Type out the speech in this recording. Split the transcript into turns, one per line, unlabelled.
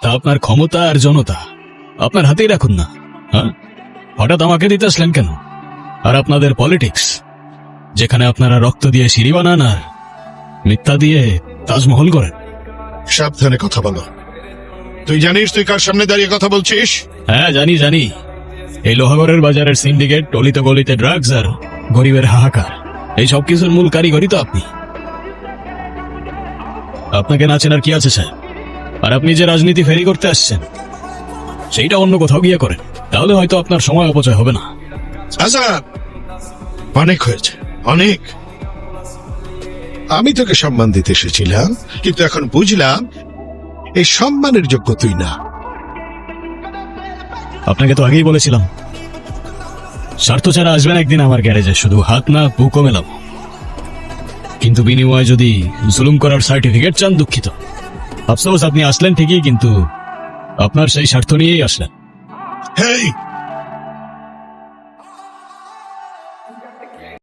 তা আপনার ক্ষমতা আর জনতা আপনার হাতেই রাখুন না। হ্যাঁ, হঠাৎ আমাকে দিতে আসলেন কেন? আর আপনাদের পলিটিক্স, যেখানে আপনারা রক্ত দিয়ে সিঁড়ি বানান আর মিথ্যা দিয়ে তাজমহল করেন।
সাবধানে কথা বলো। তুই জানিস তুই কার সামনে দাঁড়িয়ে কথা বলছিস?
হ্যাঁ, জানি জানি। এই লোহাগড়ের বাজারের সিন্ডিকেট, টলিতে গলিতে ড্রাগস আর গরিবের হাহাকার, এই সব কিছুর মূল কারিগরই তো আপনি। আপনাকে না চেনার কি আছে স্যার? আর আপনি যে রাজনীতি ফেরি করতে আসছেন, সেইটা অন্য কোথাও গিয়ে করেন, তাহলে হয়তো আপনার সময় অপচয় হবে না।
আজাদ, অনেক হয়েছে, অনেক। আমি তোকে সম্মান দিতে এসেছিলাম, কিন্তু এখন বুঝলাম এই সম্মানের যোগ্য তুই না।
আপনাকে তো আগেই বলেছিলাম, স্বার্থ ছাড়া আসবেন একদিন আমার গ্যারেজে, শুধু হাত না বুকও মেলাম। কিন্তু বিনিময়ে যদি জুলুম করার সার্টিফিকেট চান, দুঃখিত। আফসোস, আপনি আসলেন ঠিকই, কিন্তু আপনার সেই স্বার্থ নিয়েই আসলেন।
হেই,